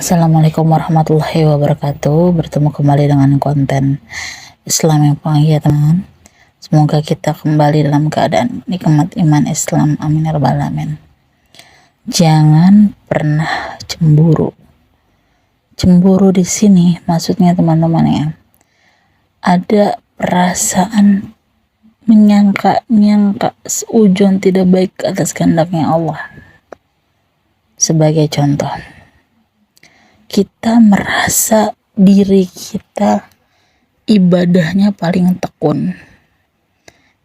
Assalamualaikum warahmatullahi wabarakatuh. Bertemu kembali dengan konten Islam yang panggiat, teman. Semoga kita kembali dalam keadaan nikmat iman Islam. Amin ya rabbal alamin. Jangan pernah cemburu. Cemburu di sini maksudnya, teman-teman, ya, ada perasaan menyangka seujung tidak baik atas kehendaknya Allah. Sebagai contoh, kita merasa diri kita ibadahnya paling tekun.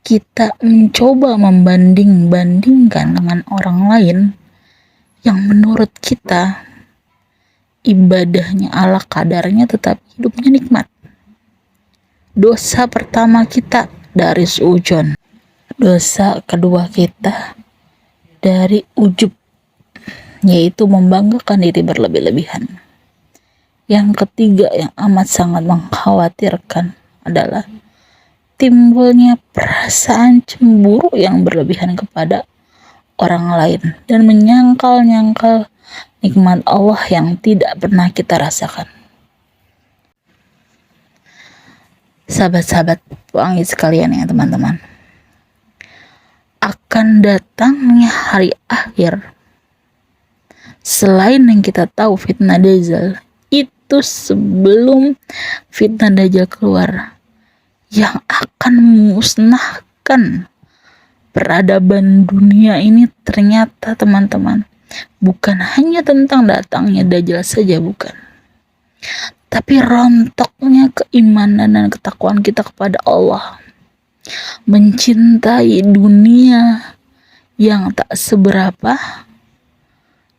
Kita mencoba membanding-bandingkan dengan orang lain yang menurut kita ibadahnya ala kadarnya tetapi hidupnya nikmat. Dosa pertama kita dari suudzon. Dosa kedua kita dari ujub, yaitu membanggakan diri berlebih-lebihan. Yang ketiga yang amat sangat mengkhawatirkan adalah timbulnya perasaan cemburu yang berlebihan kepada orang lain dan menyangkal-nyangkal nikmat Allah yang tidak pernah kita rasakan. Sahabat-sahabat pewangi sekalian, ya teman-teman, akan datangnya hari akhir. Selain yang kita tahu fitnah Dajjal, itu sebelum fitnah Dajjal keluar, yang akan memusnahkan peradaban dunia ini ternyata, teman-teman, bukan hanya tentang datangnya Dajjal saja, bukan, tapi rontoknya keimanan dan ketakwaan kita kepada Allah, mencintai dunia yang tak seberapa,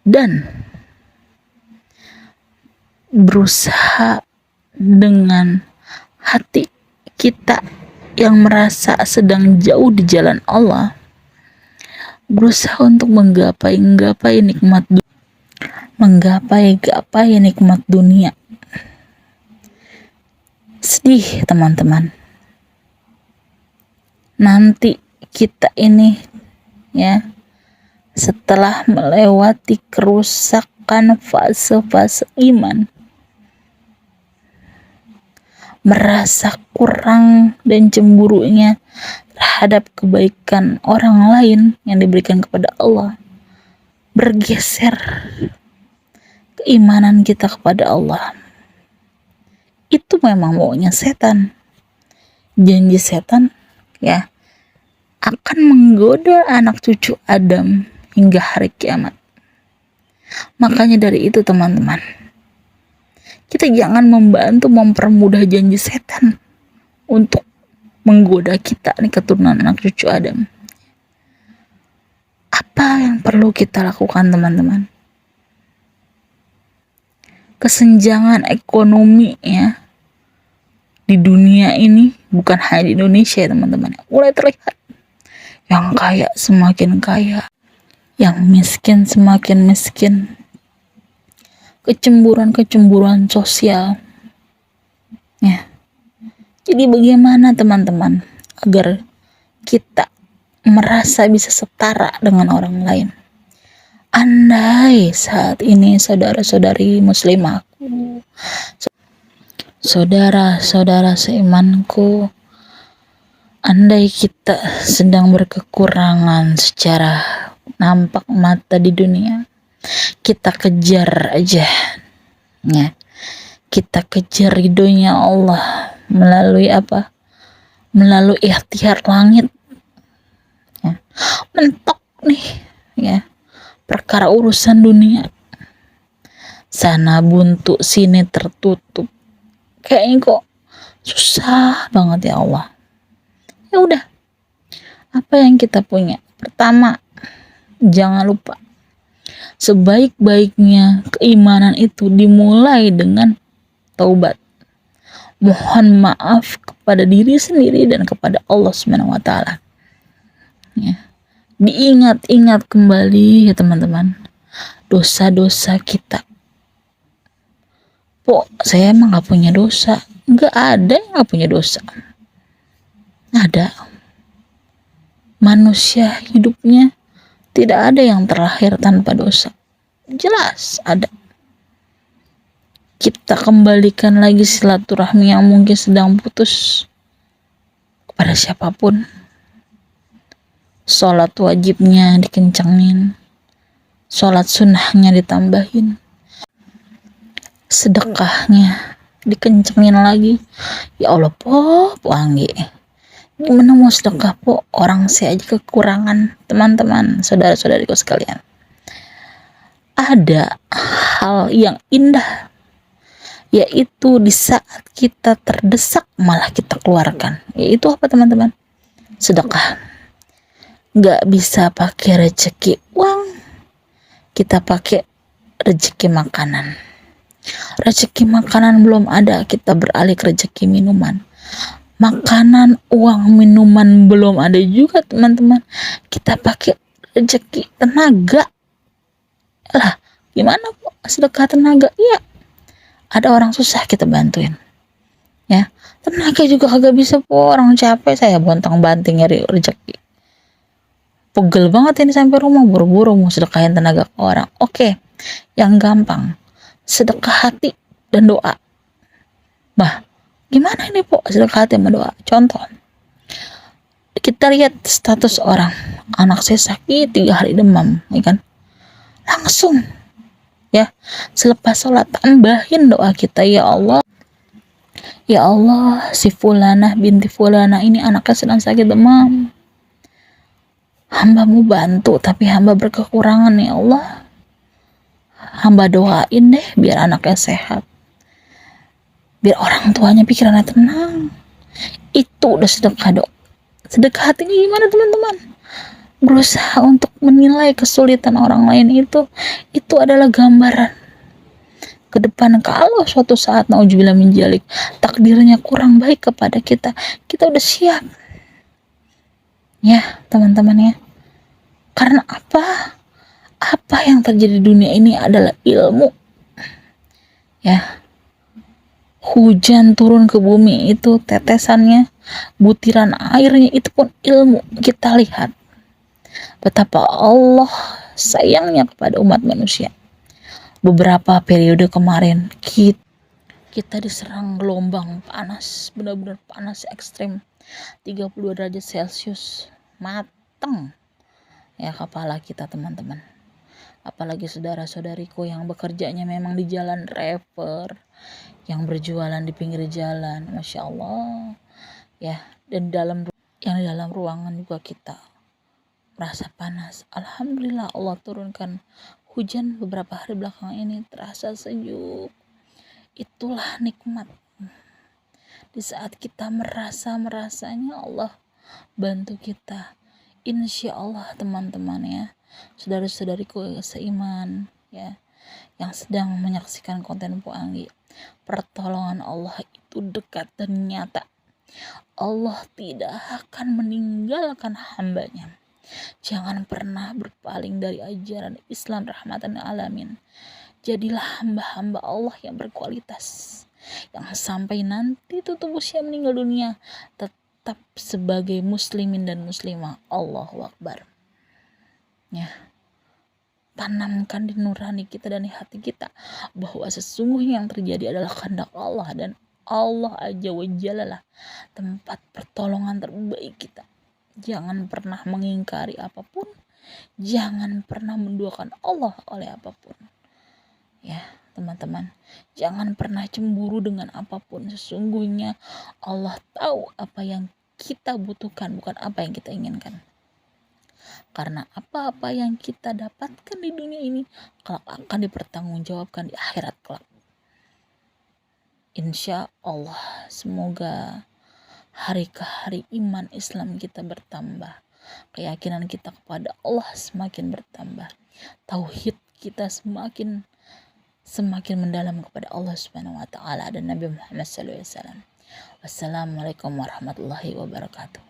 dan berusaha dengan hati kita yang merasa sedang jauh di jalan Allah, berusaha untuk menggapai nikmat dunia. Sedih, teman-teman. Nanti kita ini, ya, setelah melewati kerusakan fase-fase iman, merasa kurang dan cemburunya terhadap kebaikan orang lain yang diberikan kepada Allah, bergeser keimanan kita kepada Allah. Itu memang maunya setan. Janji setan, ya, akan menggoda anak cucu Adam hingga hari kiamat. Makanya dari itu, teman-teman, kita jangan membantu mempermudah janji setan untuk menggoda kita nih, keturunan anak cucu Adam. Apa yang perlu kita lakukan, teman-teman? Kesenjangan ekonomi, ya, di dunia ini, bukan hanya di Indonesia, ya, teman-teman, mulai terlihat. Yang kaya semakin kaya, yang miskin semakin miskin. Kecemburuan sosial, ya. Jadi bagaimana, teman-teman, agar kita merasa bisa setara dengan orang lain? Andai saat ini saudara-saudari muslimahku, saudara-saudara seimanku, andai kita sedang berkekurangan secara nampak mata di dunia, kita kejar aja, ya. Kita kejar ridhonya Allah melalui apa? Melalui ikhtiar langit, ya. Mentok nih, ya, perkara urusan dunia, sana buntu sini tertutup, kayaknya kok susah banget, ya Allah. Ya udah, apa yang kita punya? Pertama, jangan lupa, sebaik-baiknya keimanan itu dimulai dengan taubat, mohon maaf kepada diri sendiri dan kepada Allah Subhanahu wa taala, ya. Diingat-ingat kembali, ya teman-teman, dosa-dosa kita. Saya emang gak punya dosa? Gak ada yang gak punya dosa. Ada. Manusia hidupnya tidak ada yang terlahir tanpa dosa. Jelas ada. kita kembalikan lagi silaturahmi yang mungkin sedang putus kepada siapapun. Sholat wajibnya dikencangin, sholat sunnahnya ditambahin, sedekahnya dikencengin lagi. Ya Allah po Anggi, gimana mau sedekah po, orang saya aja kekurangan. Teman-teman, saudara-saudariku sekalian, ada hal yang indah, yaitu di saat kita terdesak malah kita keluarkan. Yaitu apa teman-teman? Sedekah. Gak bisa pakai rezeki uang, kita pakai rezeki makanan. Rezeki makanan belum ada, kita beralih ke rezeki minuman. Makanan, uang, minuman belum ada juga teman-teman, kita pakai rezeki tenaga. Lah gimana kok sedekah tenaga? Iya, ada orang susah kita bantuin, ya. Tenaga juga kagak bisa po, orang capek, saya bontang-banting nyari rezeki. Pegel banget ini sampai rumah, buru-buru mau sedekahin tenaga ke orang. Oke, yang gampang, sedekah hati dan doa. Bah, gimana ini po sedekah hati sama doa? Contoh, kita lihat status orang, anak saya sakit 3 hari demam, ya kan? Langsung, ya, selepas sholat tambahin doa kita, ya Allah, si fulanah binti fulanah ini anaknya sedang sakit demam, hambamu bantu, tapi hamba berkekurangan, ya Allah, hamba doain deh biar anaknya sehat, biar orang tuanya pikirannya tenang. Itu udah sedekah doa. Sedekah hatinya gimana teman-teman? Berusaha untuk menilai kesulitan orang lain, itu adalah gambaran ke depan kalau suatu saat nauzubillah min dzalik takdirnya kurang baik kepada kita, kita udah siap, ya teman-teman, ya. Karena apa yang terjadi di dunia ini adalah ilmu, ya. Hujan turun ke bumi itu tetesannya, butiran airnya itu pun ilmu. Kita lihat betapa Allah sayangnya kepada umat manusia. Beberapa periode kemarin kita diserang gelombang panas, benar-benar panas ekstrim, 32 derajat Celcius, mateng ya kepala kita teman-teman. Apalagi saudara-saudariku yang bekerjanya memang di jalan reper, yang berjualan di pinggir jalan, Masya Allah, ya. Dan yang di dalam ruangan juga kita merasa panas. Alhamdulillah Allah turunkan hujan beberapa hari belakangan ini, terasa sejuk. Itulah nikmat. Di saat kita merasanya, Allah bantu kita. Insya Allah teman-teman, ya, saudara-saudariku seiman, ya, yang sedang menyaksikan konten Bu Anggi, pertolongan Allah itu dekat dan nyata. Allah tidak akan meninggalkan hambanya. Jangan pernah berpaling dari ajaran Islam rahmatan lil alamin. Jadilah hamba-hamba Allah yang berkualitas, yang sampai nanti tutup usia meninggal dunia tetap sebagai muslimin dan muslimah. Allahu Akbar, ya. Tanamkan di nurani kita dan di hati kita bahwa sesungguhnya yang terjadi adalah kehendak Allah, dan Allah Azza wa Jalla lah tempat pertolongan terbaik kita. Jangan pernah mengingkari apapun, jangan pernah menduakan Allah oleh apapun, ya teman-teman. Jangan pernah cemburu dengan apapun. Sesungguhnya Allah tahu apa yang kita butuhkan, bukan apa yang kita inginkan. Karena apa-apa yang kita dapatkan di dunia ini kelak akan dipertanggungjawabkan di akhirat kelak. Insya Allah, semoga hari ke hari iman Islam kita bertambah, keyakinan kita kepada Allah semakin bertambah, tauhid kita semakin mendalam kepada Allah Subhanahu wa taala dan Nabi Muhammad sallallahu alaihi wasallam. Wassalamualaikum warahmatullahi wabarakatuh.